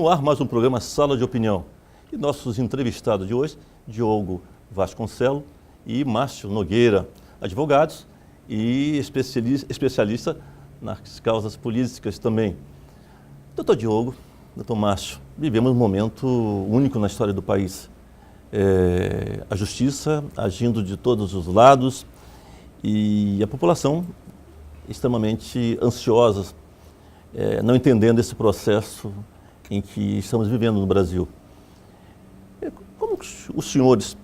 No ar mais um programa Sala de Opinião. E nossos entrevistados de hoje, Diogo Vasconcelos e Márcio Nogueira, advogados e especialista nas causas políticas também. Doutor Diogo, doutor Márcio, vivemos um momento único na história do país. A justiça agindo de todos os lados e a população extremamente ansiosa, não entendendo esse processo em que estamos vivendo no Brasil. Como que os senhores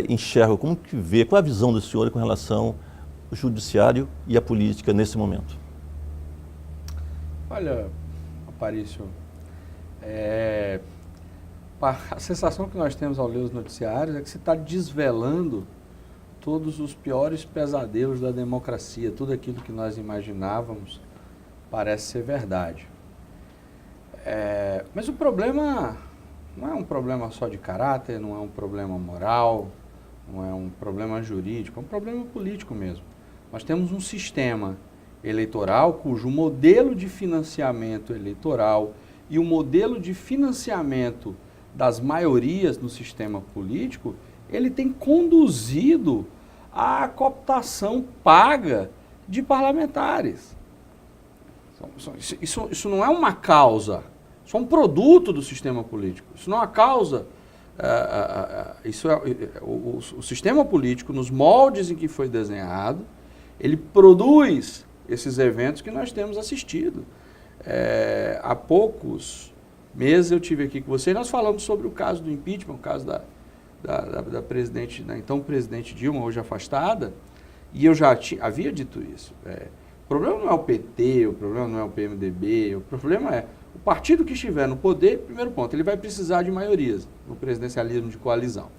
enxergam, como que vê, qual a visão dos senhores com relação ao judiciário e à política nesse momento? Olha, Aparício, a sensação que nós temos ao ler os noticiários é que se está desvelando todos os piores pesadelos da democracia, tudo aquilo que nós imaginávamos parece ser verdade. Mas o problema não é um problema só de caráter, não é um problema moral, não é um problema jurídico, é um problema político mesmo. Nós temos um sistema eleitoral cujo modelo de financiamento eleitoral e o modelo de financiamento das maiorias no sistema político, ele tem conduzido à cooptação paga de parlamentares. Isso não é uma causa, isso é um produto do sistema político. Isso não é uma causa. O sistema político, nos moldes em que foi desenhado, ele produz esses eventos que nós temos assistido. Há poucos meses eu tive aqui com você e nós falamos sobre o caso do impeachment, o caso da presidente, da então presidente Dilma, hoje afastada, e eu já havia dito isso. O problema não é o PT, o problema não é o PMDB, o problema é o partido que estiver no poder, primeiro ponto, ele vai precisar de maiorias no presidencialismo de coalizão.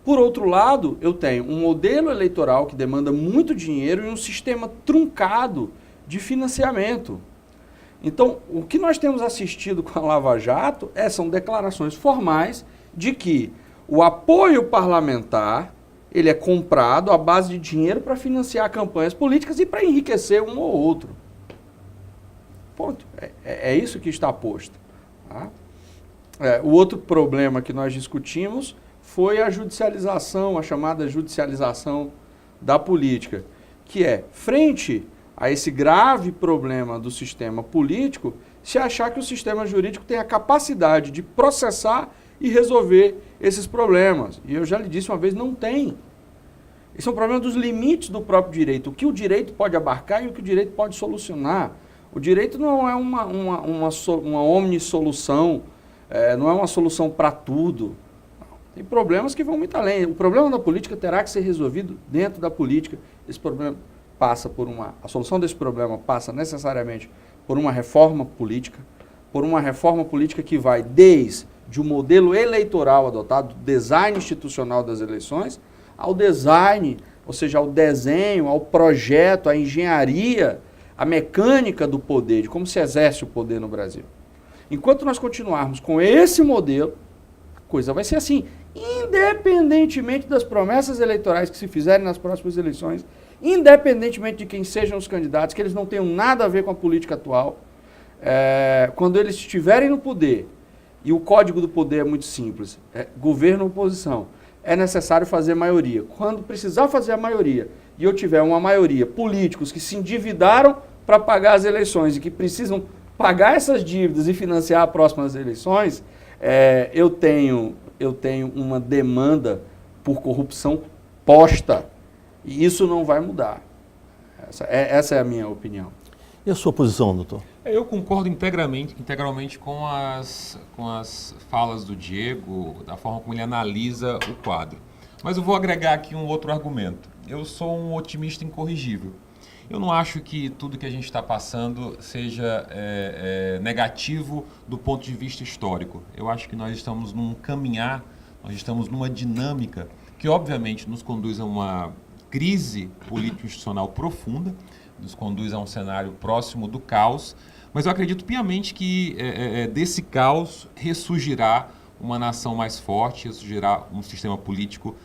Por outro lado, eu tenho um modelo eleitoral que demanda muito dinheiro e um sistema truncado de financiamento. Então, o que nós temos assistido com a Lava Jato são declarações formais de que o apoio parlamentar ele é comprado à base de dinheiro para financiar campanhas políticas e para enriquecer um ou outro. Ponto. É isso que está posto. Tá? O outro problema que nós discutimos foi a judicialização, a chamada judicialização da política, que é, frente a esse grave problema do sistema político, se achar que o sistema jurídico tem a capacidade de processar e resolver esses problemas. E eu já lhe disse uma vez, não tem. Esse é um problema dos limites do próprio direito, o que o direito pode abarcar e o que o direito pode solucionar. O direito não é uma omnissolução, não é uma solução para tudo. Tem problemas que vão muito além. O problema da política terá que ser resolvido dentro da política. Esse problema passa por a solução desse problema passa necessariamente por uma reforma política que vai desde o modelo eleitoral adotado, do design institucional das eleições, ao design, ou seja, ao desenho, ao projeto, à engenharia, à mecânica do poder, de como se exerce o poder no Brasil. Enquanto nós continuarmos com esse modelo, a coisa vai ser assim, independentemente das promessas eleitorais que se fizerem nas próximas eleições, independentemente de quem sejam os candidatos, que eles não tenham nada a ver com a política atual, quando eles estiverem no poder, e o código do poder é muito simples, governo ou oposição, é necessário fazer maioria. Quando precisar fazer a maioria, e eu tiver uma maioria, políticos que se endividaram para pagar as eleições e que precisam pagar essas dívidas e financiar as próximas eleições, eu tenho uma demanda por corrupção posta. E isso não vai mudar. Essa é a minha opinião. E a sua posição, doutor? Eu concordo integralmente com as falas do Diego, da forma como ele analisa o quadro. Mas eu vou agregar aqui um outro argumento. Eu sou um otimista incorrigível. Eu não acho que tudo que a gente está passando seja negativo do ponto de vista histórico. Eu acho que nós estamos num caminhar, nós estamos numa dinâmica que obviamente nos conduz a uma crise político-institucional profunda, nos conduz a um cenário próximo do caos, mas eu acredito piamente que desse caos ressurgirá uma nação mais forte, ressurgirá um sistema político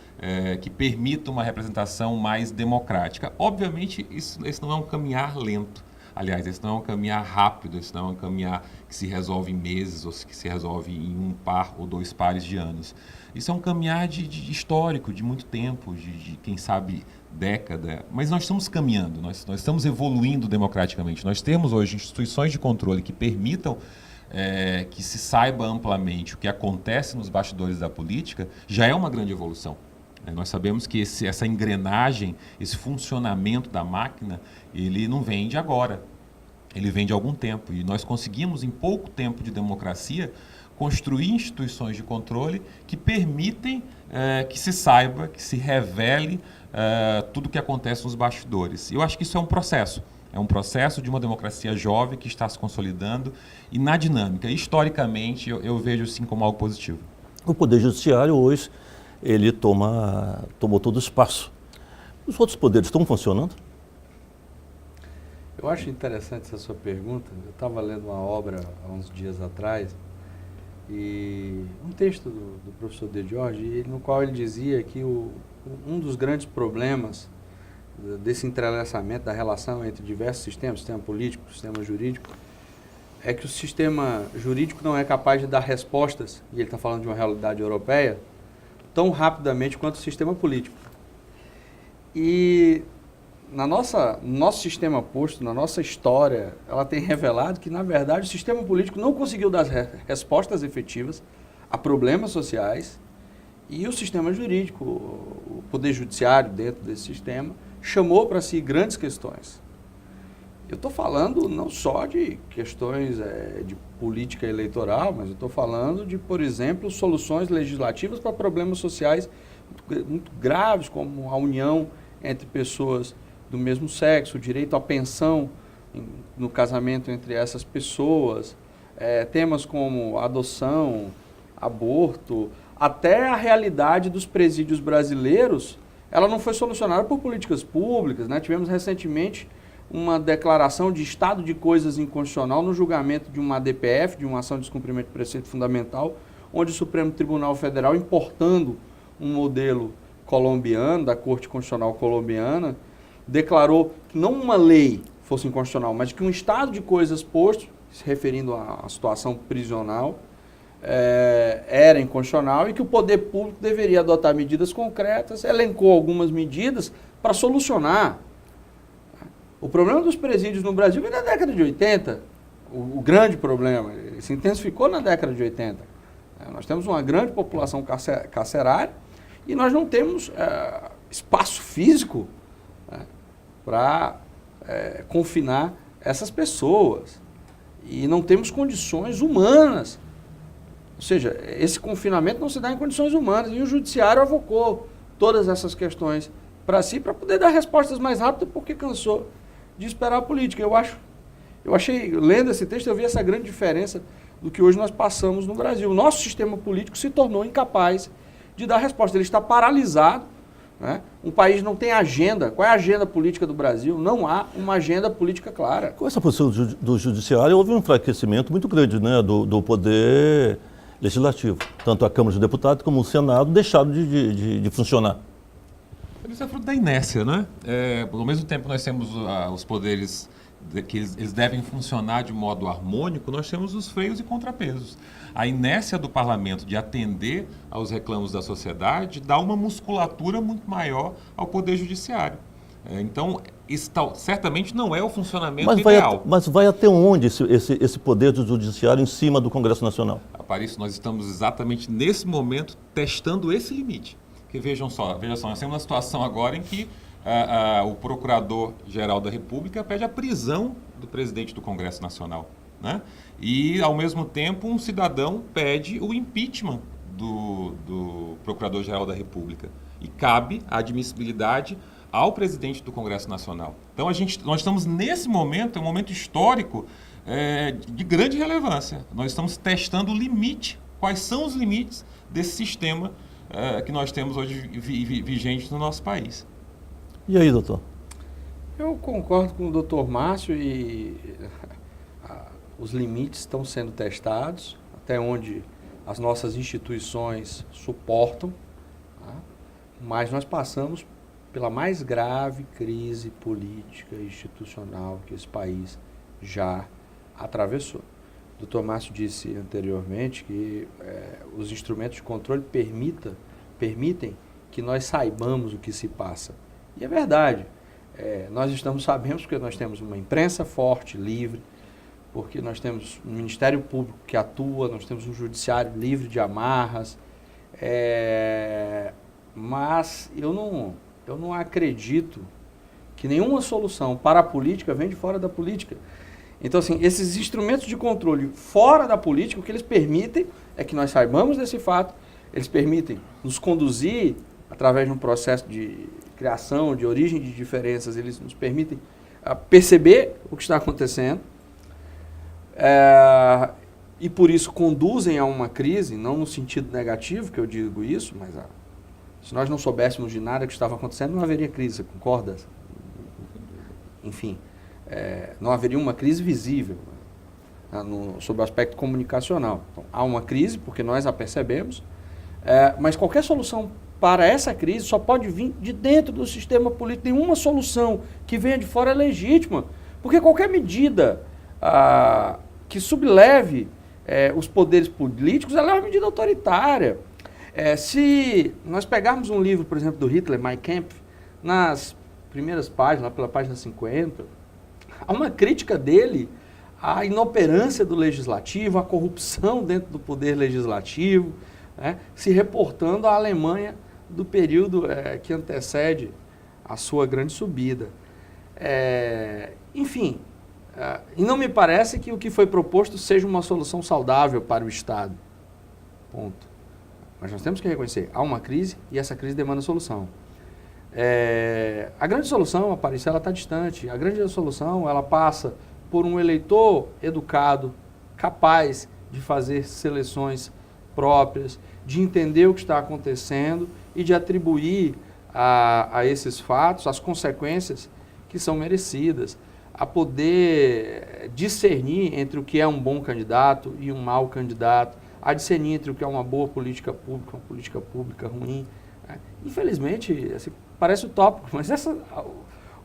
que permita uma representação mais democrática. Obviamente, esse não é um caminhar lento. Aliás, esse não é um caminhar rápido, esse não é um caminhar que se resolve em meses ou que se resolve em um par ou 2 pares de anos. Isso é um caminhar de histórico, de muito tempo, de quem sabe década, mas nós estamos caminhando, nós estamos evoluindo democraticamente. Nós temos hoje instituições de controle que permitam que se saiba amplamente o que acontece nos bastidores da política, já é uma grande evolução. Nós sabemos que essa engrenagem, esse funcionamento da máquina, ele não vem de agora, ele vem de algum tempo. E nós conseguimos, em pouco tempo de democracia, construir instituições de controle que permitem que se saiba, que se revele tudo o que acontece nos bastidores. Eu acho que isso é um processo. É um processo de uma democracia jovem que está se consolidando e na dinâmica. Historicamente, eu vejo assim como algo positivo. O Poder Judiciário hoje, ele tomou todo o espaço. Os outros poderes estão funcionando? Eu acho interessante essa sua pergunta. Eu estava lendo uma obra há uns dias atrás, e um texto do professor De Giorgi, no qual ele dizia que um dos grandes problemas desse entrelaçamento da relação entre diversos sistemas, sistema político, sistema jurídico, é que o sistema jurídico não é capaz de dar respostas, e ele está falando de uma realidade europeia, tão rapidamente quanto o sistema político. E no nosso sistema posto, na nossa história, ela tem revelado que, na verdade, o sistema político não conseguiu dar respostas efetivas a problemas sociais, e o sistema jurídico, o poder judiciário dentro desse sistema, chamou para si grandes questões. Eu estou falando não só de questões de política eleitoral, mas eu estou falando de, por exemplo, soluções legislativas para problemas sociais muito graves, como a união entre pessoas do mesmo sexo, o direito à pensão no casamento entre essas pessoas, temas como adoção, aborto, até a realidade dos presídios brasileiros, ela não foi solucionada por políticas públicas, né? Tivemos recentemente uma declaração de estado de coisas inconstitucional no julgamento de uma ADPF, de uma ação de descumprimento de preceito fundamental, onde o Supremo Tribunal Federal, importando um modelo colombiano, da Corte Constitucional colombiana, declarou que não uma lei fosse inconstitucional, mas que um estado de coisas posto, se referindo à situação prisional, era inconstitucional e que o poder público deveria adotar medidas concretas, elencou algumas medidas para solucionar. O problema dos presídios no Brasil vem da década de 80, o grande problema, ele se intensificou na década de 80. Nós temos uma grande população carcerária e nós não temos espaço físico para confinar essas pessoas e não temos condições humanas. Ou seja, esse confinamento não se dá em condições humanas e o judiciário avocou todas essas questões para si, para poder dar respostas mais rápidas, porque cansou de esperar a política. Eu achei, lendo esse texto, eu vi essa grande diferença do que hoje nós passamos no Brasil. O nosso sistema político se tornou incapaz de dar resposta. Ele está paralisado, né? Um país não tem agenda. Qual é a agenda política do Brasil? Não há uma agenda política clara. Com essa posição do judiciário, houve um enfraquecimento muito grande, né, do poder legislativo. Tanto a Câmara dos Deputados como o Senado deixaram de funcionar. Isso é fruto da inércia, né? Ao mesmo tempo nós temos os poderes que eles devem funcionar de modo harmônico, nós temos os freios e contrapesos. A inércia do parlamento de atender aos reclamos da sociedade dá uma musculatura muito maior ao poder judiciário. Então, isso certamente não é o funcionamento ideal. Mas vai até onde esse poder do judiciário em cima do Congresso Nacional? Para isso, nós estamos exatamente nesse momento testando esse limite. Porque veja só, nós temos uma situação agora em que o Procurador-Geral da República pede a prisão do presidente do Congresso Nacional, né? E, ao mesmo tempo, um cidadão pede o impeachment do Procurador-Geral da República. E cabe a admissibilidade ao presidente do Congresso Nacional. Então, nós estamos nesse momento, é um momento histórico de grande relevância. Nós estamos testando o limite, quais são os limites desse sistema que nós temos hoje vigente no nosso país. E aí, doutor? Eu concordo com o doutor Márcio e os limites estão sendo testados, até onde as nossas instituições suportam, tá? Mas nós passamos pela mais grave crise política e institucional que esse país já atravessou. O Dr. Márcio disse anteriormente que os instrumentos de controle permitem que nós saibamos o que se passa. E é verdade. Nós sabemos porque nós temos uma imprensa forte, livre, porque nós temos um Ministério Público que atua, nós temos um judiciário livre de amarras, mas eu não acredito que nenhuma solução para a política vem de fora da política. Então, assim, esses instrumentos de controle fora da política, o que eles permitem é que nós saibamos desse fato, eles permitem nos conduzir através de um processo de criação, de origem de diferenças, eles nos permitem perceber o que está acontecendo, e por isso conduzem a uma crise, não no sentido negativo que eu digo isso, mas se nós não soubéssemos de nada que estava acontecendo, não haveria crise, você concorda? Enfim, não haveria uma crise visível sob o aspecto comunicacional. Então, há uma crise, porque nós a percebemos, mas qualquer solução para essa crise só pode vir de dentro do sistema político. Nenhuma solução que venha de fora é legítima, porque qualquer medida que subleve os poderes políticos, ela é uma medida autoritária. Se nós pegarmos um livro, por exemplo, do Hitler, Mein Kampf, nas primeiras páginas, lá pela página 50, há uma crítica dele à inoperância do legislativo, à corrupção dentro do poder legislativo, se reportando à Alemanha do período que antecede a sua grande subida. Enfim, e não me parece que o que foi proposto seja uma solução saudável para o Estado. Ponto. Mas nós temos que reconhecer, há uma crise e essa crise demanda solução. A grande solução, Aparício, ela está distante. A grande solução, ela passa por um eleitor educado, capaz de fazer seleções próprias, de entender o que está acontecendo e de atribuir a esses fatos as consequências que são merecidas, a poder discernir entre o que é um bom candidato e um mau candidato, a discernir entre o que é uma boa política pública, uma política pública ruim. Infelizmente, assim, parece utópico, mas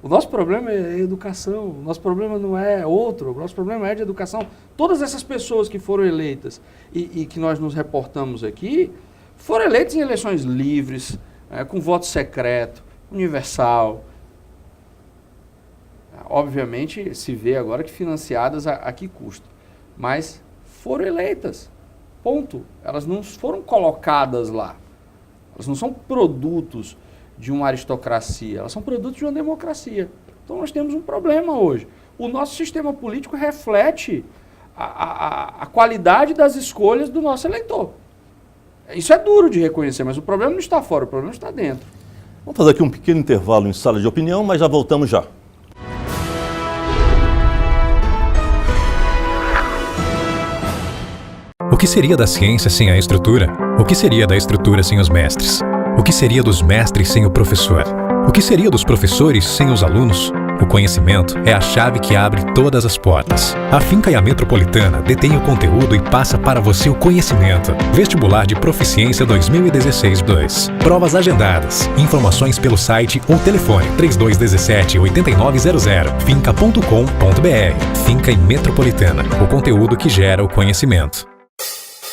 o nosso problema é a educação, o nosso problema não é outro, o nosso problema é de educação. Todas essas pessoas que foram eleitas e que nós nos reportamos aqui, foram eleitas em eleições livres, com voto secreto, universal. Obviamente, se vê agora que financiadas a que custo, mas foram eleitas, ponto. Elas não foram colocadas lá. Elas não são produtos de uma aristocracia, elas são produtos de uma democracia. Então nós temos um problema hoje. O nosso sistema político reflete a qualidade das escolhas do nosso eleitor. Isso é duro de reconhecer, mas o problema não está fora, o problema está dentro. Vamos fazer aqui um pequeno intervalo em sala de opinião, mas já voltamos já. O que seria da ciência sem a estrutura? O que seria da estrutura sem os mestres? O que seria dos mestres sem o professor? O que seria dos professores sem os alunos? O conhecimento é a chave que abre todas as portas. A Finca e a Metropolitana detém o conteúdo e passa para você o conhecimento. Vestibular de Proficiência 2016-2. Provas agendadas. Informações pelo site ou telefone 3217-8900. finca.com.br. Finca e Metropolitana. O conteúdo que gera o conhecimento.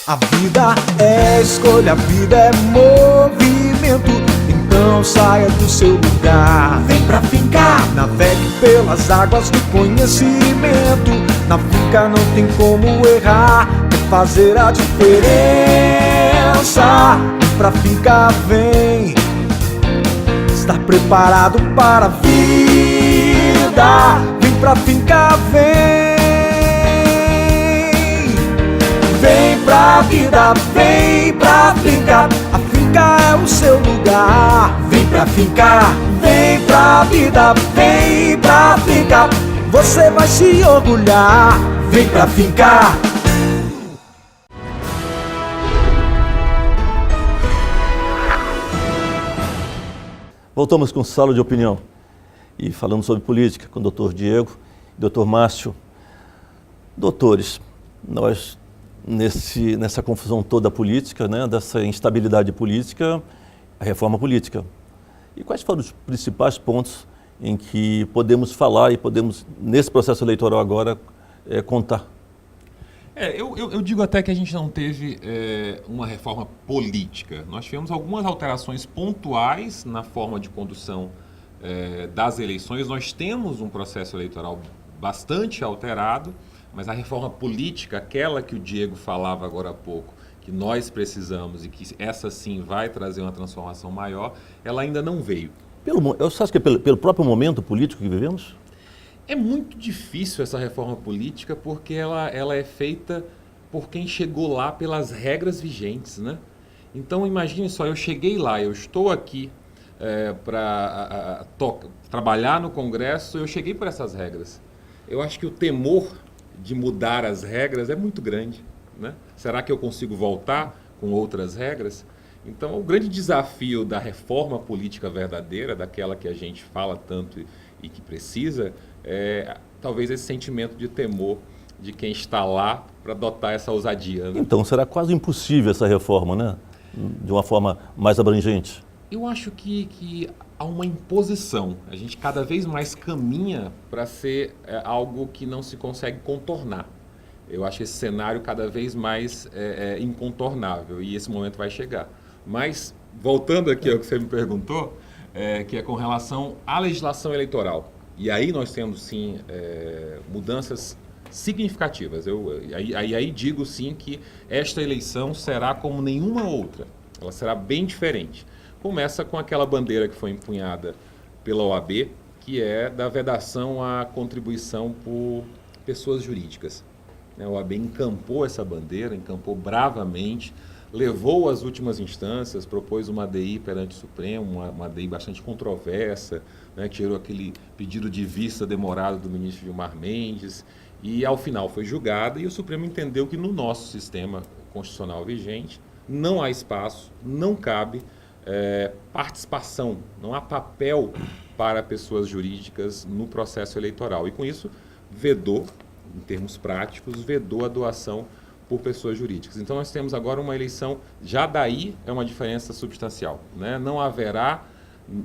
A vida é escolha, a vida é movimento. Então saia do seu lugar, vem pra Finca. Navegue pelas águas do conhecimento. Na Finca não tem como errar, é fazer a diferença. Vem pra Finca, vem estar preparado para a vida. Vem pra Finca, vem. Vem pra vida, vem pra Finca. A Finca é o seu lugar. Vem pra Finca, vem pra vida, vem pra Finca. Você vai se orgulhar. Vem pra Finca. Voltamos com sala de opinião e falando sobre política com o Dr. Diego e Dr. Márcio. Doutores, nós nessa confusão toda política, dessa instabilidade política, a reforma política. E quais foram os principais pontos em que podemos falar e podemos, nesse processo eleitoral agora, contar? Eu digo até que a gente não teve uma reforma política. Nós tivemos algumas alterações pontuais na forma de condução das eleições. Nós temos um processo eleitoral bastante alterado, mas a reforma política, aquela que o Diego falava agora há pouco, que nós precisamos e que essa sim vai trazer uma transformação maior, ela ainda não veio. Você acha que é pelo próprio momento político que vivemos? É muito difícil essa reforma política porque ela é feita por quem chegou lá pelas regras vigentes, né? Então imagine só, eu cheguei lá, eu estou aqui para trabalhar no Congresso, eu cheguei por essas regras. Eu acho que o temor de mudar as regras é muito grande, né? Será que eu consigo voltar com outras regras? Então o grande desafio da reforma política verdadeira, daquela que a gente fala tanto e que precisa, talvez esse sentimento de temor de quem está lá para adotar essa ousadia, né? Então, será quase impossível essa reforma, né? De uma forma mais abrangente. Eu acho que há uma imposição. A gente cada vez mais caminha para ser algo que não se consegue contornar. Eu acho esse cenário cada vez mais incontornável e esse momento vai chegar. Mas, voltando aqui ao que você me perguntou, que é com relação à legislação eleitoral. E aí nós temos, sim, mudanças significativas. Aí digo, sim, que esta eleição será como nenhuma outra. Ela será bem diferente. Começa com aquela bandeira que foi empunhada pela OAB, que é da vedação à contribuição por pessoas jurídicas. A OAB encampou essa bandeira, encampou bravamente, levou às últimas instâncias, propôs uma ADI perante o Supremo, uma ADI bastante controversa, né, que tirou aquele pedido de vista demorado do ministro Gilmar Mendes, e ao final foi julgada e o Supremo entendeu que no nosso sistema constitucional vigente não há espaço, não cabe participação, não há papel para pessoas jurídicas no processo eleitoral. E com isso vedou, em termos práticos, vedou a doação por pessoas jurídicas. Então nós temos agora uma eleição, já daí é uma diferença substancial, né? Não haverá,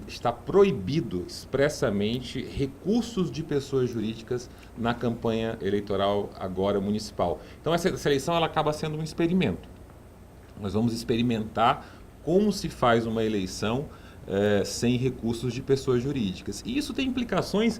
está proibido expressamente recursos de pessoas jurídicas na campanha eleitoral agora municipal. Então essa eleição ela acaba sendo um experimento. Nós vamos experimentar como se faz uma eleição sem recursos de pessoas jurídicas. E isso tem implicações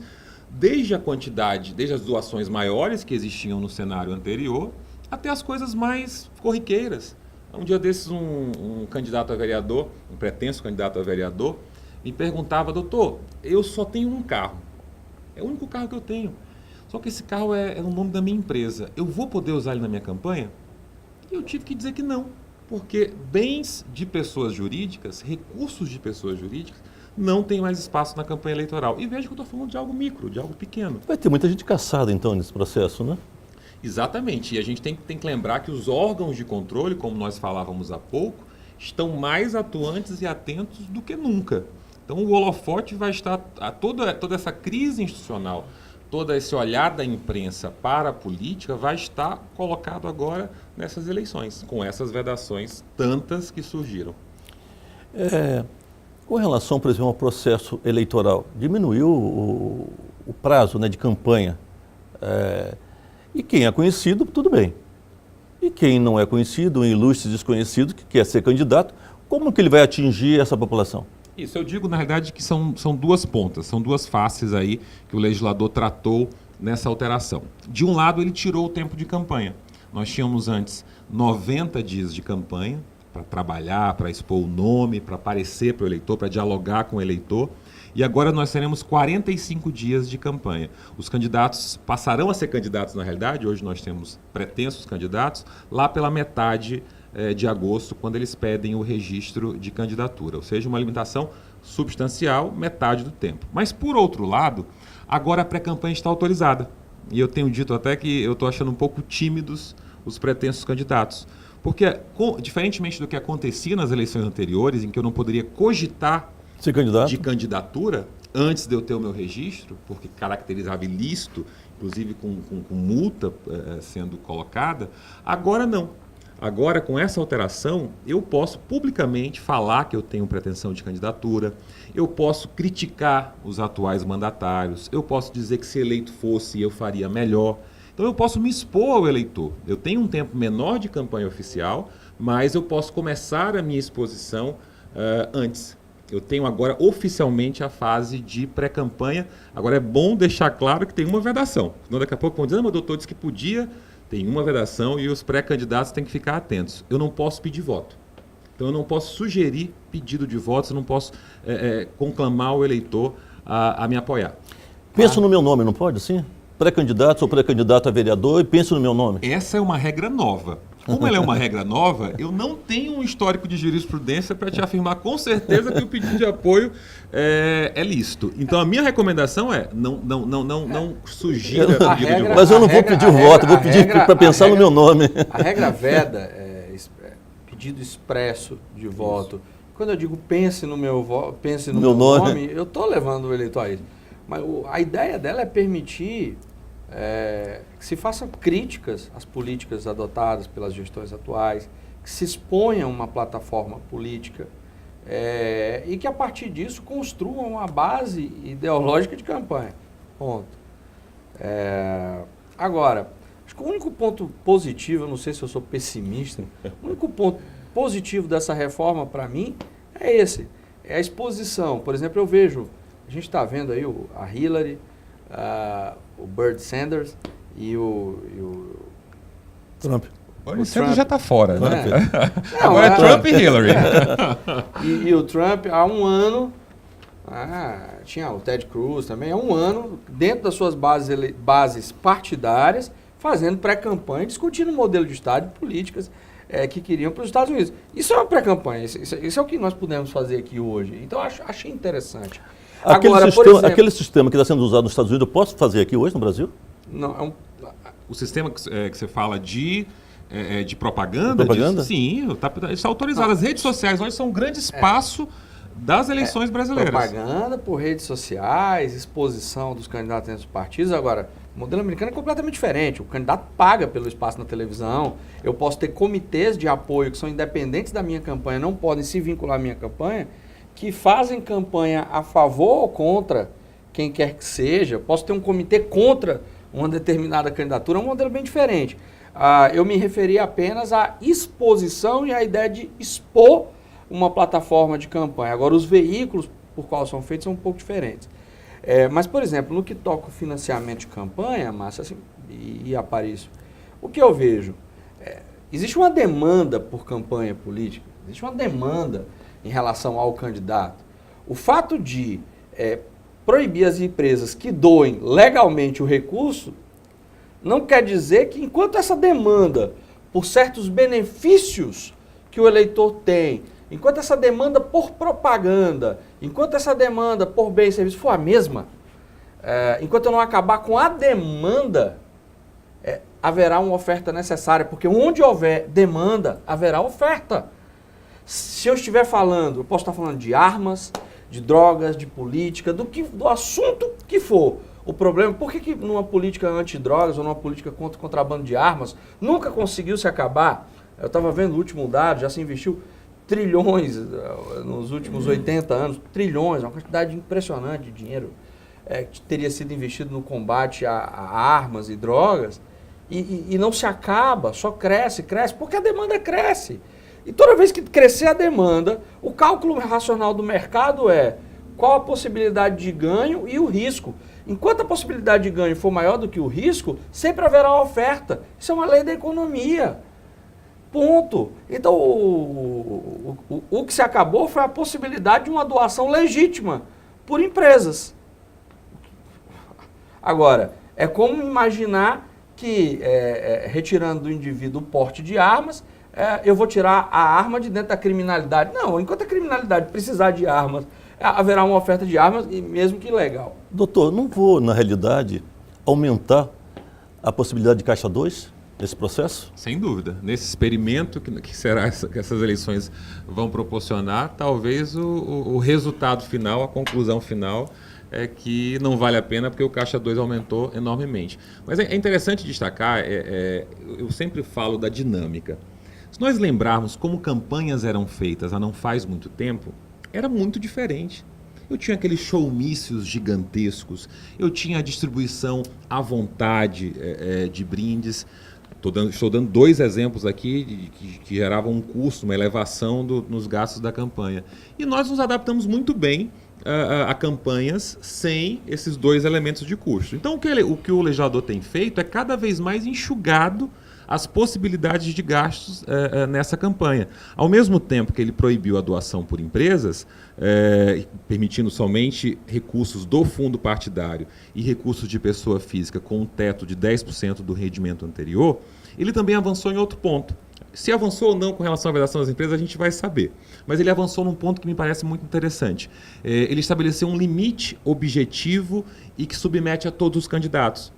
desde a quantidade, desde as doações maiores que existiam no cenário anterior, até as coisas mais corriqueiras. Um dia desses, um candidato a vereador, um pretenso candidato a vereador, me perguntava: doutor, eu só tenho um carro. É o único carro que eu tenho. Só que esse carro é o nome da minha empresa. Eu vou poder usar ele na minha campanha? E eu tive que dizer que não. Porque bens de pessoas jurídicas, recursos de pessoas jurídicas, não tem mais espaço na campanha eleitoral. E veja que eu estou falando de algo micro, de algo pequeno. Vai ter muita gente caçada, então, nesse processo, né? Exatamente. E a gente tem que lembrar que os órgãos de controle, como nós falávamos há pouco, estão mais atuantes e atentos do que nunca. Então o holofote vai estar, toda essa crise institucional, todo esse olhar da imprensa para a política vai estar colocado agora nessas eleições, com essas vedações tantas que surgiram. Com relação, por exemplo, ao processo eleitoral, diminuiu o prazo, né, de campanha. E quem é conhecido, tudo bem. E quem não é conhecido, um ilustre desconhecido que quer ser candidato, como que ele vai atingir essa população? Isso, eu digo, na realidade, que são duas pontas, são duas faces aí que o legislador tratou nessa alteração. De um lado, ele tirou o tempo de campanha. Nós tínhamos antes 90 dias de campanha para trabalhar, para expor o nome, para aparecer para o eleitor, para dialogar com o eleitor. E agora nós teremos 45 dias de campanha. Os candidatos passarão a ser candidatos, na realidade, hoje nós temos pretensos candidatos, lá pela metade de agosto, quando eles pedem o registro de candidatura. Ou seja, uma limitação substancial, metade do tempo. Mas, por outro lado, agora a pré-campanha está autorizada. E eu tenho dito até que eu estou achando um pouco tímidos os pretensos candidatos. Porque, diferentemente do que acontecia nas eleições anteriores, em que eu não poderia cogitar ser candidato de candidatura antes de eu ter o meu registro, porque caracterizava ilícito, inclusive com multa sendo colocada, agora não. Agora, com essa alteração, eu posso publicamente falar que eu tenho pretensão de candidatura, eu posso criticar os atuais mandatários, eu posso dizer que se eleito fosse eu faria melhor. Então eu posso me expor ao eleitor. Eu tenho um tempo menor de campanha oficial, mas eu posso começar a minha exposição antes. Eu tenho agora oficialmente a fase de pré-campanha. Agora é bom deixar claro que tem uma vedação. Senão daqui a pouco vão dizer, mas o doutor disse que podia, tem uma vedação e os pré-candidatos têm que ficar atentos. Eu não posso pedir voto. Então eu não posso sugerir pedido de votos, eu não posso conclamar o eleitor a me apoiar. Penso no meu nome, não pode, sim? Pré-candidato, sou pré-candidato a vereador e penso no meu nome. Essa é uma regra nova. Como ela é uma regra nova, eu não tenho um histórico de jurisprudência para te afirmar com certeza que o pedido de apoio é lícito. Então a minha recomendação é não sugira pedido de voto. Mas eu não vou pedir o voto, vou pedir para pensar no meu nome. A regra veda é pedido expresso de voto. Quando eu digo pense no meu nome, eu estou levando o eleitor a isso. Mas a ideia dela é permitir que se façam críticas às políticas adotadas pelas gestões atuais, que se exponha uma plataforma política e que a partir disso construam uma base ideológica de campanha. Ponto. Agora, acho que o único ponto positivo, eu não sei se eu sou pessimista, o único ponto positivo dessa reforma para mim é esse, é a exposição. Por exemplo, eu vejo, a gente está vendo aí a Hillary, o Bernie Sanders e o Trump. O Sanders já está fora, né? Agora é Trump e Hillary. E o Trump, há um ano, tinha o Ted Cruz também, há um ano, dentro das suas bases partidárias, fazendo pré-campanha, discutindo o modelo de Estado e políticas que queriam para os Estados Unidos. Isso é uma pré-campanha, isso é o que nós podemos fazer aqui hoje. Então, achei interessante. Aquele sistema que está sendo usado nos Estados Unidos, eu posso fazer aqui hoje no Brasil? Não, O sistema que você fala de propaganda? Propaganda? Sim, está autorizado. As redes sociais hoje são um grande espaço das eleições brasileiras. Propaganda por redes sociais, exposição dos candidatos dentro dos partidos. Agora, o modelo americano é completamente diferente. O candidato paga pelo espaço na televisão. Eu posso ter comitês de apoio que são independentes da minha campanha, não podem se vincular à minha campanha, que fazem campanha a favor ou contra quem quer que seja. Posso ter um comitê contra uma determinada candidatura, é um modelo bem diferente. Eu me referi apenas à exposição e à ideia de expor uma plataforma de campanha. Agora, os veículos por qual são feitos são um pouco diferentes. Mas, por exemplo, no que toca o financiamento de campanha, Márcia, assim, e Aparício, o que eu vejo? Existe uma demanda por campanha política, existe uma demanda em relação ao candidato. O fato de proibir as empresas que doem legalmente o recurso não quer dizer que, enquanto essa demanda por certos benefícios que o eleitor tem, enquanto essa demanda por propaganda, enquanto essa demanda por bem e serviço for a mesma, enquanto eu não acabar com a demanda, haverá uma oferta necessária, porque onde houver demanda, haverá oferta. Se eu estiver falando, eu posso estar falando de armas, de drogas, de política, do assunto que for. O problema, por que numa política antidrogas ou numa política contra o contrabando de armas nunca conseguiu se acabar? Eu estava vendo o último dado, já se investiu trilhões nos últimos 80 anos, trilhões, uma quantidade impressionante de dinheiro que teria sido investido no combate a armas e drogas, e não se acaba, só cresce, porque a demanda cresce. E toda vez que crescer a demanda, o cálculo racional do mercado é qual a possibilidade de ganho e o risco. Enquanto a possibilidade de ganho for maior do que o risco, sempre haverá oferta. Isso é uma lei da economia. Ponto. Então, o que se acabou foi a possibilidade de uma doação legítima por empresas. Agora, é como imaginar que, retirando do indivíduo o porte de armas, eu vou tirar a arma de dentro da criminalidade. Não, enquanto a criminalidade precisar de armas, haverá uma oferta de armas, mesmo que ilegal. Doutor, não vou, na realidade, aumentar a possibilidade de caixa 2 nesse processo? Sem dúvida. Nesse experimento que essas eleições vão proporcionar, talvez o resultado final, a conclusão final, é que não vale a pena porque o caixa 2 aumentou enormemente. Mas é interessante destacar, eu sempre falo da dinâmica. Se nós lembrarmos como campanhas eram feitas há não faz muito tempo, era muito diferente. Eu tinha aqueles showmícios gigantescos, eu tinha a distribuição à vontade de brindes. Estou dando 2 exemplos aqui que geravam um custo, uma elevação nos gastos da campanha. E nós nos adaptamos muito bem a campanhas sem esses 2 elementos de custo. Então, o que o legislador tem feito é cada vez mais enxugado as possibilidades de gastos nessa campanha. Ao mesmo tempo que ele proibiu a doação por empresas, permitindo somente recursos do fundo partidário e recursos de pessoa física com um teto de 10% do rendimento anterior, ele também avançou em outro ponto. Se avançou ou não com relação à vedação das empresas, a gente vai saber. Mas ele avançou num ponto que me parece muito interessante. Ele estabeleceu um limite objetivo e que submete a todos os candidatos.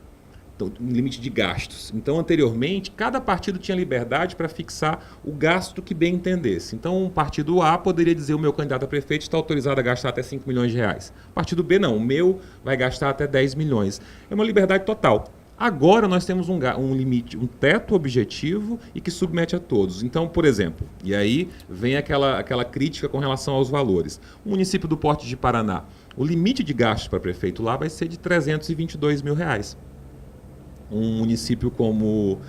Então, um limite de gastos. Então, anteriormente, cada partido tinha liberdade para fixar o gasto que bem entendesse. Então, um partido A poderia dizer: o meu candidato a prefeito está autorizado a gastar até 5 milhões de reais. Partido B, não. O meu vai gastar até 10 milhões. É uma liberdade total. Agora nós temos um limite, um teto objetivo e que submete a todos. Então, por exemplo, e aí vem aquela crítica com relação aos valores. O município do Porto de Paraná, o limite de gastos para prefeito lá vai ser de 322 mil reais. Um município como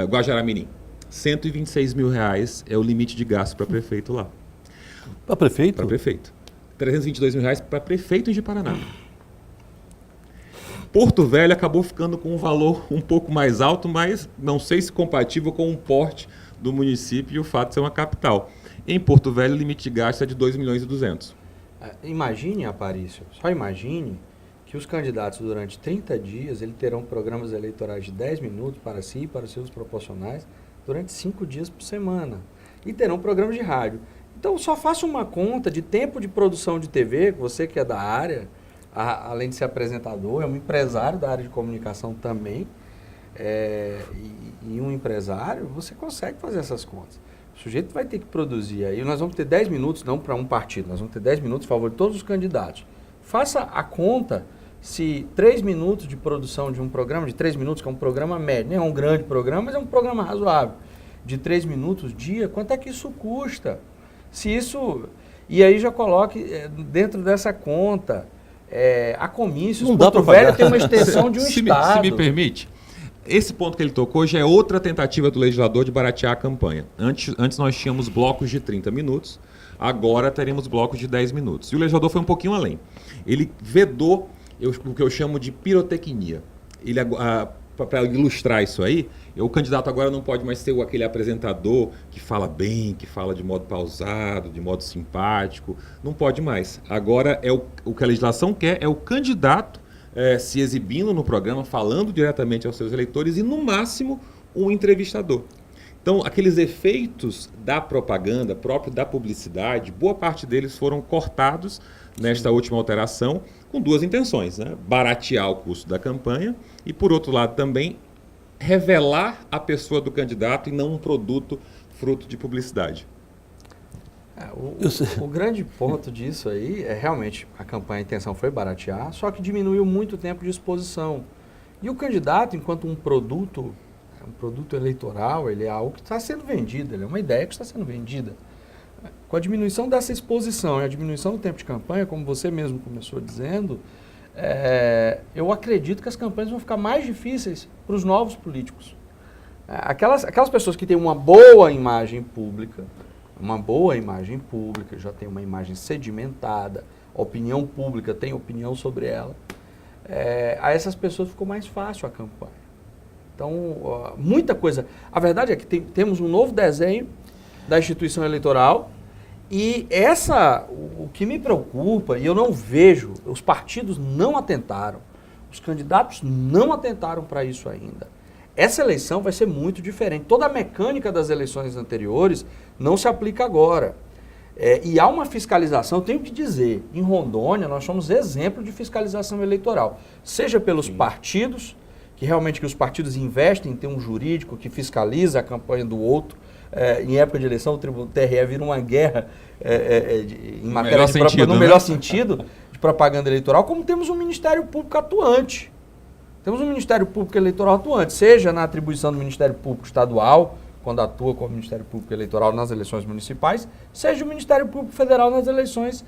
Guajará-Mirim, 126 mil reais é o limite de gasto para prefeito lá. Para prefeito? Para prefeito. 322 mil reais para prefeito de Paraná. Porto Velho acabou ficando com um valor um pouco mais alto, mas não sei se compatível com o porte do município e o fato de ser uma capital. Em Porto Velho, o limite de gasto é de 2 milhões e 200. Imagine, Aparício, só imagine que os candidatos durante 30 dias eles terão programas eleitorais de 10 minutos para si e para seus proporcionais durante 5 dias por semana. E terão programas de rádio. Então, só faça uma conta de tempo de produção de TV, você que é da área, além de ser apresentador, é um empresário da área de comunicação também, e um empresário, você consegue fazer essas contas. O sujeito vai ter que produzir aí, nós vamos ter 10 minutos, não para um partido, nós vamos ter 10 minutos a favor de todos os candidatos. Faça a conta se 3 minutos de produção de um programa, de 3 minutos, que é um programa médio, não é um grande programa, mas é um programa razoável, de 3 minutos dia, quanto é que isso custa? Se isso... E aí já coloque dentro dessa conta... a comícios, Porto Velho tem uma extensão de um estado. Se me permite, esse ponto que ele tocou já é outra tentativa do legislador de baratear a campanha. Antes nós tínhamos blocos de 30 minutos, agora teremos blocos de 10 minutos. E o legislador foi um pouquinho além. Ele vedou o que eu chamo de pirotecnia. Para ilustrar isso aí, o candidato agora não pode mais ser aquele apresentador que fala bem, que fala de modo pausado, de modo simpático. Não pode mais. Agora, o que a legislação quer é o candidato se exibindo no programa, falando diretamente aos seus eleitores e, no máximo, um entrevistador. Então, aqueles efeitos da propaganda, próprio da publicidade, boa parte deles foram cortados nesta última alteração, com 2 intenções, né? Baratear o custo da campanha e, por outro lado, também revelar a pessoa do candidato e não um produto fruto de publicidade. O grande ponto disso aí é realmente a campanha, a intenção foi baratear, só que diminuiu muito o tempo de exposição. E o candidato, enquanto um produto eleitoral, ele é algo que está sendo vendido, ele é uma ideia que está sendo vendida. Com a diminuição dessa exposição e a diminuição do tempo de campanha, como você mesmo começou dizendo, eu acredito que as campanhas vão ficar mais difíceis para os novos políticos. Aquelas pessoas que têm uma boa imagem pública, já tem uma imagem sedimentada, a opinião pública tem opinião sobre ela, a essas pessoas ficou mais fácil a campanha. Então, muita coisa. A verdade é que temos um novo desenho da instituição eleitoral e o que me preocupa, e eu não vejo, os partidos não atentaram, os candidatos não atentaram para isso ainda. Essa eleição vai ser muito diferente. Toda a mecânica das eleições anteriores não se aplica agora. E há uma fiscalização, eu tenho que dizer, em Rondônia nós somos exemplo de fiscalização eleitoral, seja pelos partidos, que realmente os partidos investem em ter um jurídico que fiscaliza a campanha do outro. Em época de eleição, o TRE vira uma guerra em matéria no melhor sentido de propaganda eleitoral, como temos um Ministério Público atuante. Temos um Ministério Público Eleitoral atuante, seja na atribuição do Ministério Público Estadual, quando atua como Ministério Público Eleitoral nas eleições municipais, seja o Ministério Público Federal nas eleições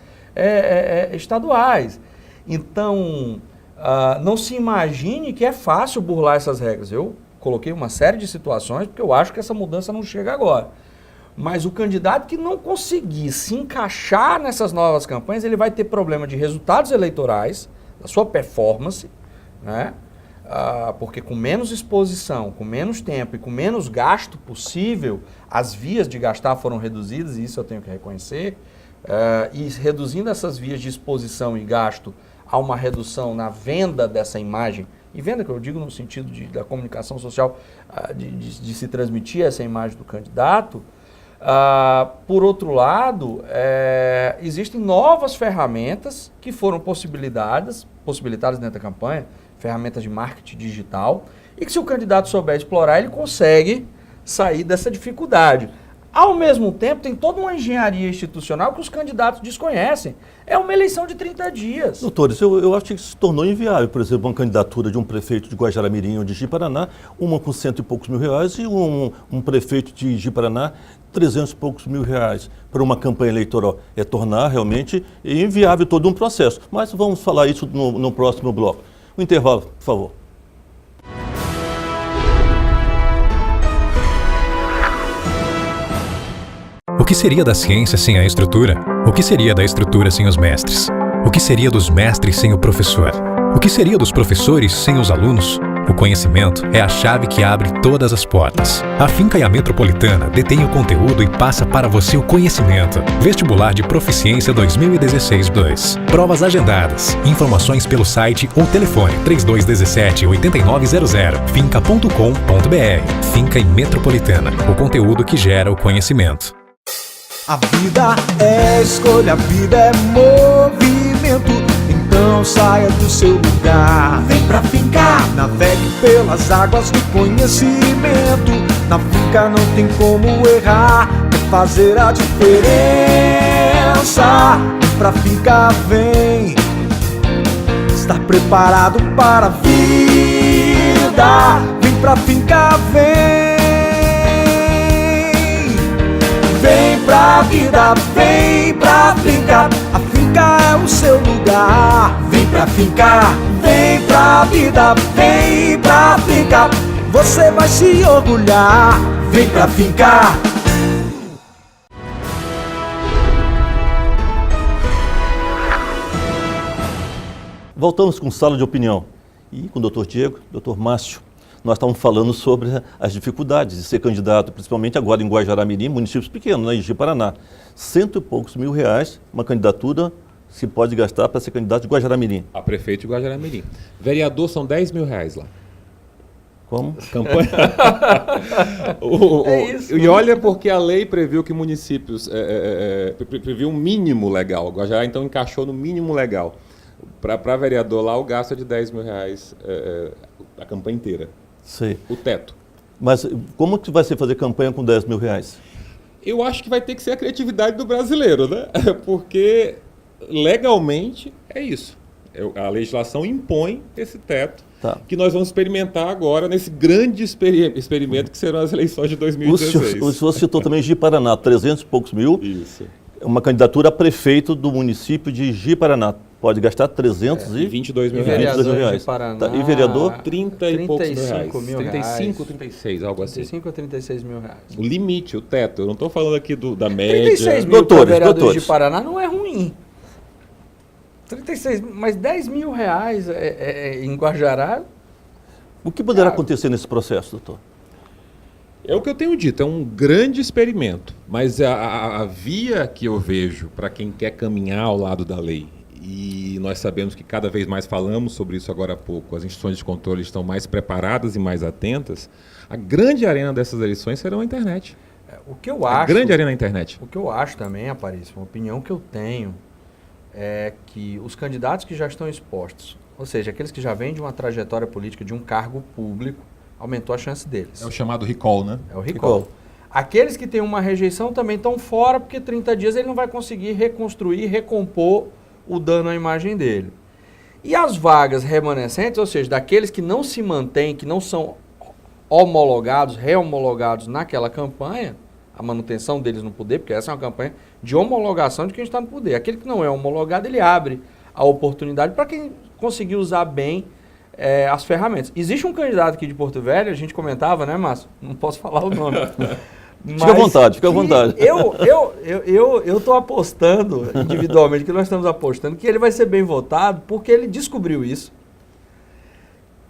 estaduais. Então, não se imagine que é fácil burlar essas regras. Eu coloquei uma série de situações porque eu acho que essa mudança não chega agora. Mas o candidato que não conseguir se encaixar nessas novas campanhas, ele vai ter problema de resultados eleitorais, da sua performance, né? Porque com menos exposição, com menos tempo e com menos gasto possível, as vias de gastar foram reduzidas, e isso eu tenho que reconhecer, e reduzindo essas vias de exposição e gasto, há uma redução na venda dessa imagem, e venda que eu digo no sentido da comunicação social, de se transmitir essa imagem do candidato. Por outro lado, existem novas ferramentas que foram possibilitadas dentro da campanha, ferramentas de marketing digital, e que se o candidato souber explorar, ele consegue sair dessa dificuldade. Ao mesmo tempo, tem toda uma engenharia institucional que os candidatos desconhecem. É uma eleição de 30 dias. Doutores, eu acho que isso se tornou inviável, por exemplo, uma candidatura de um prefeito de Guajará-Mirim ou de Ji-Paraná, uma com R$100 e poucos mil e um prefeito de Ji-Paraná, R$300 e poucos mil para uma campanha eleitoral. É tornar realmente inviável todo um processo. Mas vamos falar isso no próximo bloco. Um intervalo, por favor. O que seria da ciência sem a estrutura? O que seria da estrutura sem os mestres? O que seria dos mestres sem o professor? O que seria dos professores sem os alunos? O conhecimento é a chave que abre todas as portas. A Finca e a Metropolitana detém o conteúdo e passa para você o conhecimento. Vestibular de Proficiência 2016-2. Provas agendadas. Informações pelo site ou telefone 3217-8900. finca.com.br. Finca e Metropolitana. O conteúdo que gera o conhecimento. A vida é escolha, a vida é movimento. Então saia do seu lugar, vem pra fincar. Navegue pelas águas do conhecimento. Na finca não tem como errar, é fazer a diferença. Vem pra fincar, vem. Estar preparado para a vida. Vem pra fincar, vem. Vem pra vida, vem pra fincar. A finca é o seu lugar. Vem pra fincar, vem pra vida, vem pra fincar. Você vai se orgulhar. Vem pra fincar. Voltamos com Sala de Opinião. E com o doutor Diego, doutor Márcio. Nós estávamos falando sobre as dificuldades de ser candidato, principalmente agora em Guajará-Mirim, municípios pequenos, né, em Ji-Paraná. R$100 e poucos mil, uma candidatura se pode gastar para ser candidato de Guajará-Mirim. A prefeito de Guajará-Mirim. Vereador são R$10 mil lá. Como? Campanha. Isso. E olha porque a lei previu que municípios previu um mínimo legal. Guajará então encaixou no mínimo legal. Para vereador lá o gasto é de R$10 mil a campanha inteira. Sei. O teto. Mas como que vai ser fazer campanha com R$10 mil? Eu acho que vai ter que ser a criatividade do brasileiro, né? Porque legalmente é isso. A legislação impõe esse teto que nós vamos experimentar agora nesse grande experimento que serão as eleições de 2016. O senhor citou também Ji-Paraná, 300 e poucos mil. Isso. Uma candidatura a prefeito do município de Ji-Paraná. Pode gastar 322 mil reais. reais. Paraná, E vereador? 30 e poucos mil reais. 35, 36, algo assim. 35 a 36 mil reais. O limite, o teto. Eu não estou falando aqui da média. 36 mil Doutores, vereadores de Paraná não é ruim. 36, mas 10 mil reais em Guajará. O que poderá acontecer nesse processo, doutor? É o que eu tenho dito, é um grande experimento. Mas a via que eu vejo para quem quer caminhar ao lado da lei, e nós sabemos que cada vez mais falamos sobre isso agora há pouco, as instituições de controle estão mais preparadas e mais atentas, a grande arena dessas eleições será a internet. O que eu acho, a grande arena da internet. O que eu acho também, Aparício, uma opinião que eu tenho, é que os candidatos que já estão expostos, ou seja, aqueles que já vêm de uma trajetória política, de um cargo público, aumentou a chance deles. É o chamado recall, né? É o recall. Aqueles que têm uma rejeição também estão fora, porque 30 dias ele não vai conseguir reconstruir, recompor o dano à imagem dele. E as vagas remanescentes, ou seja, daqueles que não se mantêm, que não são homologados, rehomologados naquela campanha, a manutenção deles no poder, porque essa é uma campanha de homologação de quem está no poder. Aquele que não é homologado, ele abre a oportunidade para quem conseguir usar bem as ferramentas. Existe um candidato aqui de Porto Velho, a gente comentava, né, Márcio? Não posso falar o nome. Fica à vontade, fica à vontade. Eu estou apostando individualmente, que nós estamos apostando, que ele vai ser bem votado, porque ele descobriu isso.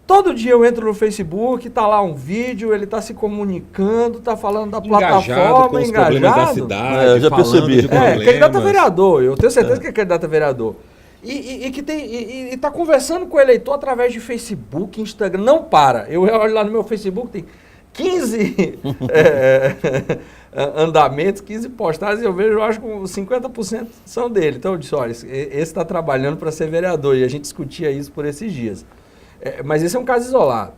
Todo dia eu entro no Facebook, tá lá um vídeo, ele tá se comunicando, tá falando da plataforma, com os problemas da cidade, eu já percebi. Candidato a vereador, eu tenho certeza que é candidato a vereador. E tá conversando com o eleitor através de Facebook, Instagram, não para. Eu olho lá no meu Facebook, tem 15 andamentos, 15 postagens, eu vejo, eu acho que 50% são dele. Então eu disse, olha, esse está trabalhando para ser vereador, e a gente discutia isso por esses dias. Mas esse é um caso isolado.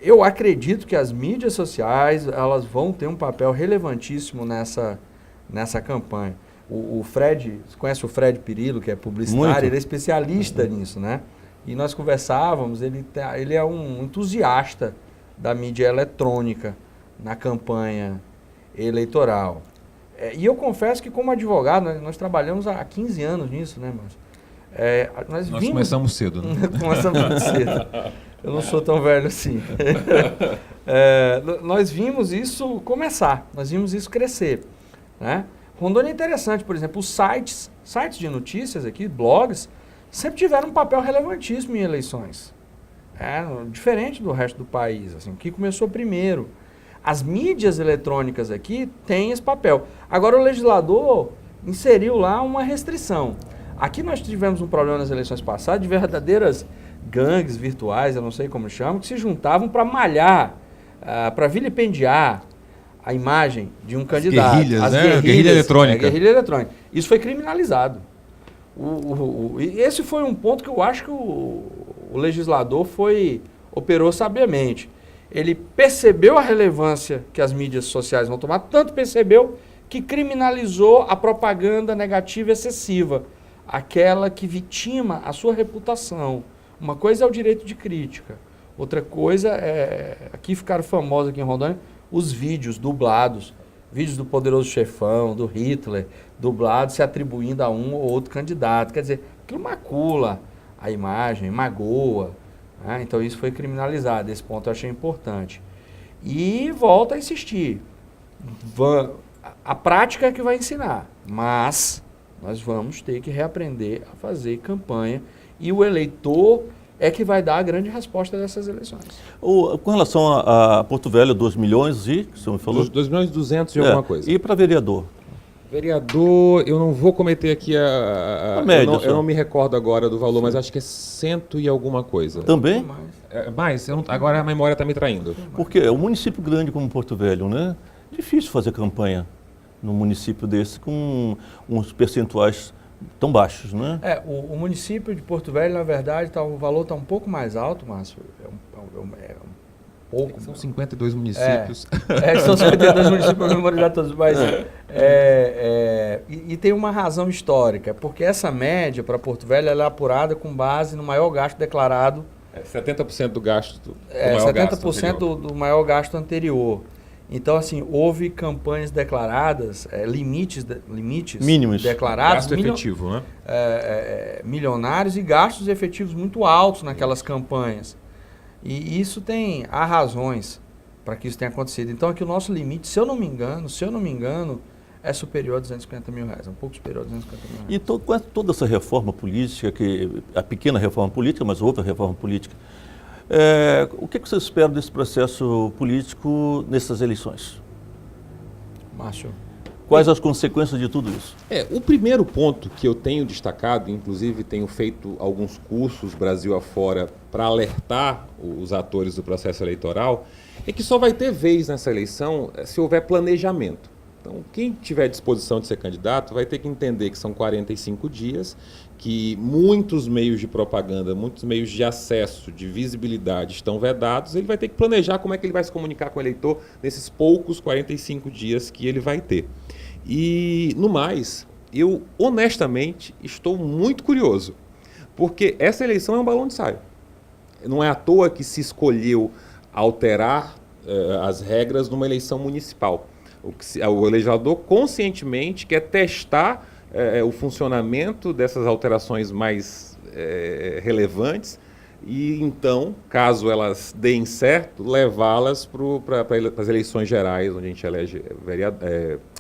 Eu acredito que as mídias sociais, elas vão ter um papel relevantíssimo nessa campanha. O Fred, você conhece o Fred Pirillo, que é publicitário, Muito. ele é especialista nisso, né? E nós conversávamos, ele é um entusiasta da mídia eletrônica na campanha eleitoral. E eu confesso que como advogado, nós trabalhamos há 15 anos nisso, né, Márcio? Nós começamos cedo, né? Começamos muito cedo. Eu não sou tão velho assim. Nós vimos isso começar, nós vimos isso crescer, né? Rondônia é interessante, por exemplo, os sites de notícias aqui, blogs, sempre tiveram um papel relevantíssimo em eleições. Diferente do resto do país, assim, que começou primeiro. As mídias eletrônicas aqui têm esse papel. Agora o legislador inseriu lá uma restrição. Aqui nós tivemos um problema nas eleições passadas de verdadeiras gangues virtuais, eu não sei como chamam, que se juntavam para malhar, para vilipendiar a imagem de um candidato. Guerrilhas, né? Guerrilha eletrônica. Guerrilha eletrônica. Isso foi criminalizado. E esse foi um ponto que eu acho que o legislador operou sabiamente. Ele percebeu a relevância que as mídias sociais vão tomar, tanto percebeu que criminalizou a propaganda negativa excessiva, aquela que vitima a sua reputação. Uma coisa é o direito de crítica, outra coisa aqui ficaram famosos aqui em Rondônia, os vídeos dublados, vídeos do Poderoso Chefão, do Hitler, dublados se atribuindo a um ou outro candidato. Quer dizer, aquilo macula a imagem, magoa, né? Então isso foi criminalizado, esse ponto eu achei importante. E volto a insistir, a prática é que vai ensinar, mas nós vamos ter que reaprender a fazer campanha e o eleitor é que vai dar a grande resposta dessas eleições. Com relação a Porto Velho, 2 milhões e, que o senhor me falou? 2 milhões e 200 e alguma coisa. E para vereador? Vereador, eu não vou cometer aqui a média, eu não me recordo agora do valor, mas acho que é 100 e alguma coisa. Também? Mas agora a memória está me traindo. Porque é um município grande como Porto Velho, né? Difícil fazer campanha num município desse com uns percentuais tão baixos, né? O município de Porto Velho, na verdade, o valor está um pouco mais alto, Márcio. Pouco. São 52 municípios. São 52 municípios para memorizar todos, mas e tem uma razão histórica, porque essa média para Porto Velho ela é apurada com base no maior gasto declarado. 70% do gasto do maior 70% do maior gasto anterior. Então, assim, houve campanhas declaradas, limites mínimos gasto declarados, efetivo, né? Milionários e gastos efetivos muito altos naquelas campanhas. E isso há razões para que isso tenha acontecido. Então, aqui o nosso limite, se eu não me engano, é superior a 250 mil reais, um pouco superior a 250 mil reais. E com toda essa reforma política, a pequena reforma política, mas outra reforma política, o que você espera desse processo político nessas eleições? Márcio. Quais as consequências de tudo isso? O primeiro ponto que eu tenho destacado, inclusive tenho feito alguns cursos Brasil afora para alertar os atores do processo eleitoral, é que só vai ter vez nessa eleição se houver planejamento. Então, quem tiver disposição de ser candidato vai ter que entender que são 45 dias, que muitos meios de propaganda, muitos meios de acesso, de visibilidade estão vedados, ele vai ter que planejar como é que ele vai se comunicar com o eleitor nesses poucos 45 dias que ele vai ter. E, no mais, eu honestamente estou muito curioso, porque essa eleição é um balão de ensaio. Não é à toa que se escolheu alterar as regras numa eleição municipal. O legislador conscientemente quer testar o funcionamento dessas alterações mais relevantes e, então, caso elas deem certo, levá-las para as eleições gerais, onde a gente elege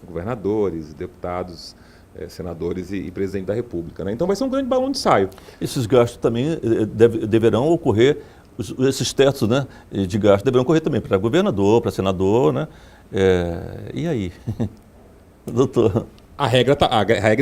governadores, deputados, senadores e presidente da República, né? Então vai ser um grande balão de ensaio. Esses gastos também deverão ocorrer, esses tetos, né, de gasto deverão ocorrer também para governador, para senador, né? E aí? Doutor? A regra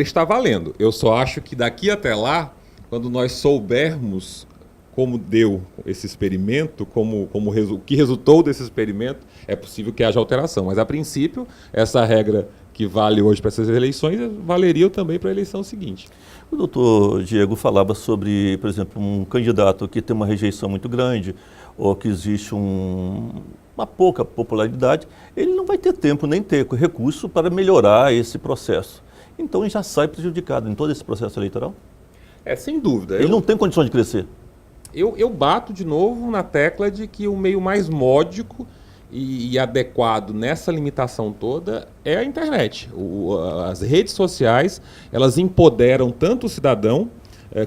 está valendo. Eu só acho que daqui até lá, quando nós soubermos como deu esse experimento, o que resultou desse experimento, é possível que haja alteração. Mas, a princípio, essa regra que vale hoje para essas eleições valeria também para a eleição seguinte. O doutor Diego falava sobre, por exemplo, um candidato que tem uma rejeição muito grande ou que existe uma pouca popularidade, ele não vai ter tempo nem ter recurso para melhorar esse processo. Então ele já sai prejudicado em todo esse processo eleitoral? Sem dúvida. Ele não tem condições de crescer. Eu bato de novo na tecla de que o meio mais módico e adequado nessa limitação toda é a internet. As redes sociais, elas empoderam tanto o cidadão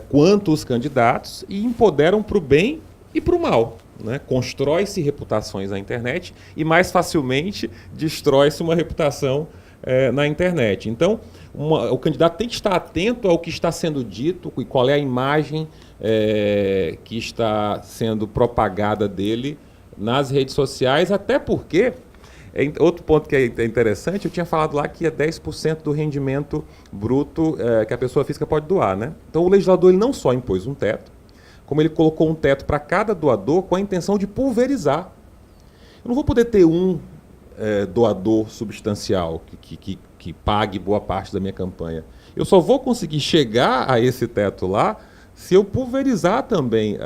quanto os candidatos e empoderam para o bem e para o mal, né? Constrói-se reputações na internet e mais facilmente destrói-se uma reputação na internet. Então, o candidato tem que estar atento ao que está sendo dito e qual é a imagem que está sendo propagada dele nas redes sociais, até porque, outro ponto que é interessante, eu tinha falado lá que é 10% do rendimento bruto que a pessoa física pode doar, né? Então o legislador ele não só impôs um teto, como ele colocou um teto para cada doador com a intenção de pulverizar. Eu não vou poder ter um doador substancial que pague boa parte da minha campanha. Eu só vou conseguir chegar a esse teto lá se eu pulverizar também,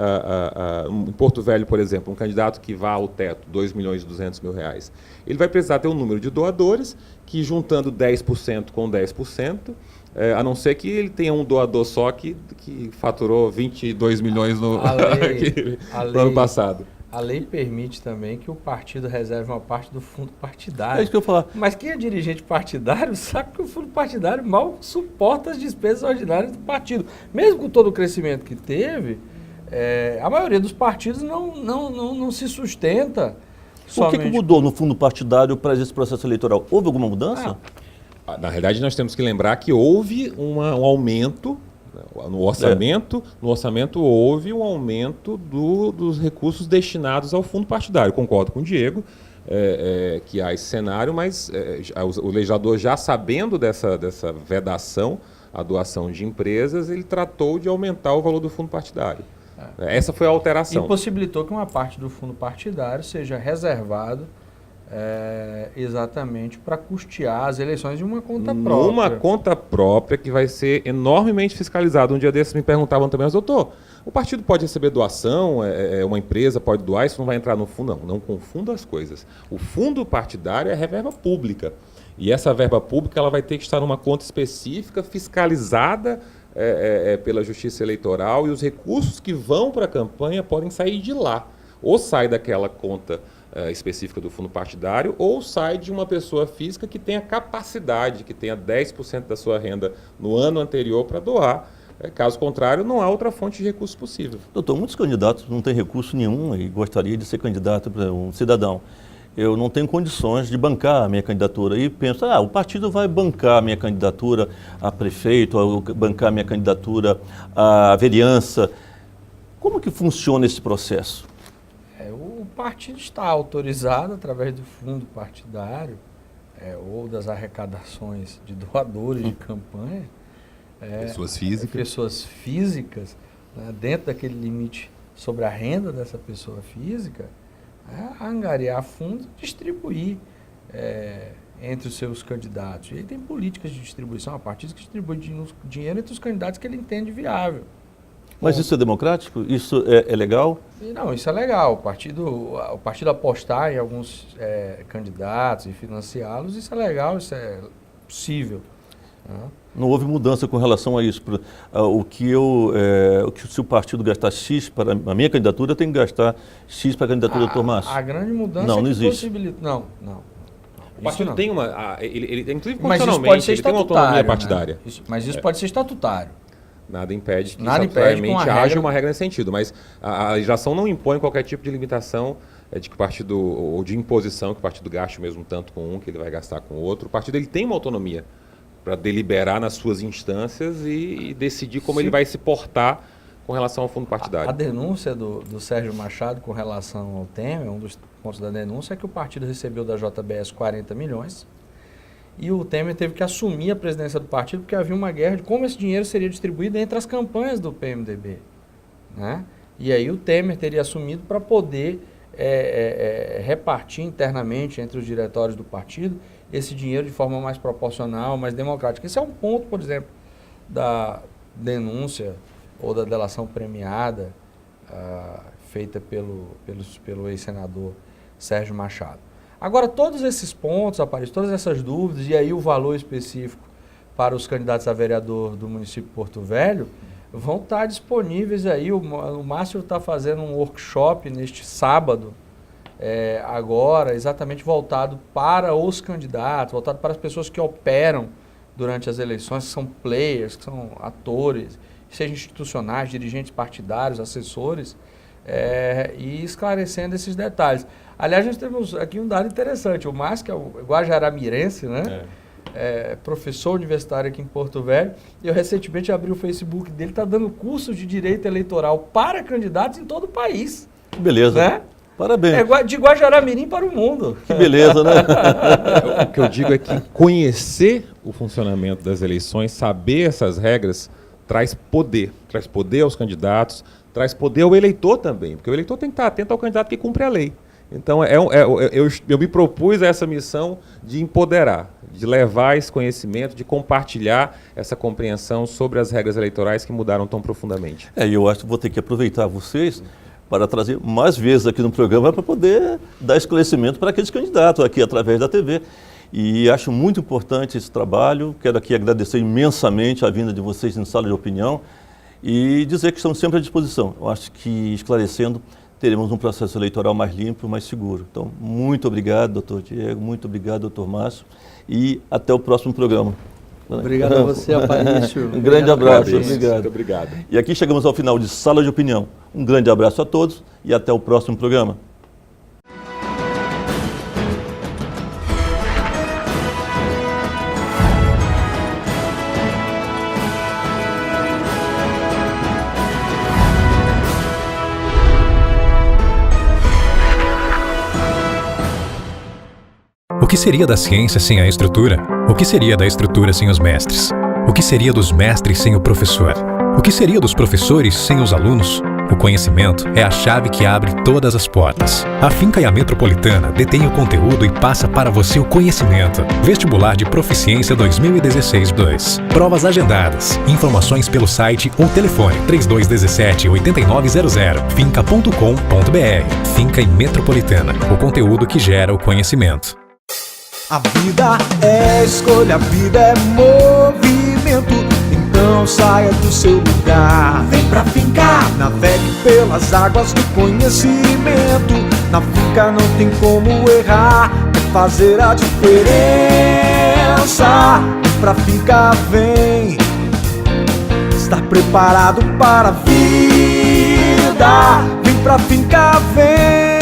em Porto Velho, por exemplo, um candidato que vá ao teto, R$2.200.000, ele vai precisar ter um número de doadores que, juntando 10% com 10%, a não ser que ele tenha um doador só que faturou 22 milhões no ano passado. A lei permite também que o partido reserve uma parte do fundo partidário. É isso que eu ia falar. Mas quem é dirigente partidário sabe que o fundo partidário mal suporta as despesas ordinárias do partido. Mesmo com todo o crescimento que teve, a maioria dos partidos não se sustenta. O que mudou no fundo partidário para esse processo eleitoral? Houve alguma mudança? Na realidade, nós temos que lembrar que houve um aumento no orçamento. No orçamento houve um aumento dos recursos destinados ao fundo partidário. Concordo com o Diego que há esse cenário, mas o legislador, já sabendo dessa vedação à doação de empresas, ele tratou de aumentar o valor do fundo partidário. Essa foi a alteração. E possibilitou que uma parte do fundo partidário seja reservado exatamente para custear as eleições de uma conta própria. Numa conta própria que vai ser enormemente fiscalizada. Um dia desses me perguntavam também, mas doutor, o partido pode receber doação, uma empresa pode doar, isso não vai entrar no fundo? Não confunda as coisas. O fundo partidário é verba pública. E essa verba pública ela vai ter que estar numa conta específica, fiscalizada pela Justiça Eleitoral, e os recursos que vão para a campanha podem sair de lá. Ou sai daquela conta específica do fundo partidário, ou sai de uma pessoa física que tenha capacidade, que tenha 10% da sua renda no ano anterior para doar. Caso contrário, não há outra fonte de recurso possível. Doutor, muitos candidatos não têm recurso nenhum e gostaria de ser candidato para um cidadão. Eu não tenho condições de bancar a minha candidatura e penso, o partido vai bancar a minha candidatura a prefeito, bancar a minha candidatura a vereança. Como que funciona esse processo? O partido está autorizado através do fundo partidário ou das arrecadações de doadores de campanha. Pessoas físicas, né, dentro daquele limite sobre a renda dessa pessoa física, angariar fundos e distribuir entre os seus candidatos. E aí tem políticas de distribuição, há partidos que distribuem dinheiro entre os candidatos que ele entende viável. Mas isso é democrático? Isso é legal? Não, isso é legal. O partido apostar em alguns candidatos e financiá-los, isso é legal, isso é possível. Não houve mudança com relação a isso. Se o partido gastar X para a minha candidatura, eu tenho que gastar X para a candidatura do Dr. Márcio. A grande mudança não, é que não existe. possibilita... Não. O partido tem uma... inclusive, Mas isso pode ser constitucionalmente, ele tem uma autonomia estatutário, partidária. né? Mas isso pode ser estatutário. Nada impede que estatutaramente haja uma regra nesse sentido, mas a legislação não impõe qualquer tipo de limitação de que o partido, ou de imposição que o partido gaste o mesmo tanto com um que ele vai gastar com o outro. O partido ele tem uma autonomia para deliberar nas suas instâncias e decidir como ele vai se portar com relação ao fundo partidário. A denúncia do Sérgio Machado com relação ao Temer, um dos pontos da denúncia é que o partido recebeu da JBS 40 milhões e o Temer teve que assumir a presidência do partido porque havia uma guerra de como esse dinheiro seria distribuído entre as campanhas do PMDB. Né? E aí o Temer teria assumido para poder repartir internamente entre os diretórios do partido esse dinheiro de forma mais proporcional, mais democrática. Esse é um ponto, por exemplo, da denúncia ou da delação premiada feita pelo ex-senador Sérgio Machado. Agora, todos esses pontos, Aparício, todas essas dúvidas, e aí o valor específico para os candidatos a vereador do município de Porto Velho, vão estar disponíveis aí. O Márcio está fazendo um workshop neste sábado, agora, exatamente voltado para os candidatos, voltado para as pessoas que operam durante as eleições, que são players, que são atores, sejam institucionais, dirigentes partidários, assessores, e esclarecendo esses detalhes. Aliás, nós temos aqui um dado interessante. O Márcio, que é o guajaramirense, né? Professor universitário aqui em Porto Velho, e eu recentemente abri o Facebook dele, está dando cursos de direito eleitoral para candidatos em todo o país. Que beleza. Né? Parabéns. De Guajaramirim para o mundo. Que beleza, né? O que eu digo é que conhecer o funcionamento das eleições, saber essas regras, traz poder aos candidatos, traz poder ao eleitor também, porque o eleitor tem que estar atento ao candidato que cumpre a lei. Então, eu me propus a essa missão de empoderar, de levar esse conhecimento, de compartilhar essa compreensão sobre as regras eleitorais que mudaram tão profundamente. Eu acho que vou ter que aproveitar vocês para trazer mais vezes aqui no programa para poder dar esclarecimento para aqueles candidatos aqui através da TV. E acho muito importante esse trabalho. Quero aqui agradecer imensamente a vinda de vocês em Sala de Opinião e dizer que estamos sempre à disposição. Eu acho que esclarecendo teremos um processo eleitoral mais limpo, mais seguro. Então, muito obrigado, doutor Diego, muito obrigado, doutor Márcio, e até o próximo programa. Obrigado a você, Aparício. Um grande abraço, obrigado. obrigado. Muito obrigado. E aqui chegamos ao final de Sala de Opinião. Um grande abraço a todos e até o próximo programa. O que seria da ciência sem a estrutura? O que seria da estrutura sem os mestres? O que seria dos mestres sem o professor? O que seria dos professores sem os alunos? O conhecimento é a chave que abre todas as portas. A Finca e a Metropolitana detêm o conteúdo e passa para você o conhecimento. Vestibular de Proficiência 2016-2. Provas agendadas. Informações pelo site ou telefone 3217-8900. finca.com.br. Finca e Metropolitana. O conteúdo que gera o conhecimento. A vida é escolha, a vida é movimento. Então saia do seu lugar, vem pra Finca. Navegue pelas águas do conhecimento. Na Finca não tem como errar, é fazer a diferença. Vem pra Finca, vem estar preparado para a vida. Vem pra Finca, vem.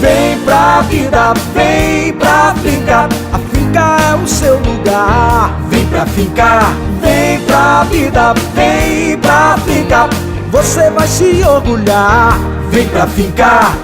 Vem pra vida, vem pra Finca. A Finca é o seu lugar. Vem pra Finca, vem pra vida, vem pra Finca. Você vai se orgulhar. Vem pra Finca.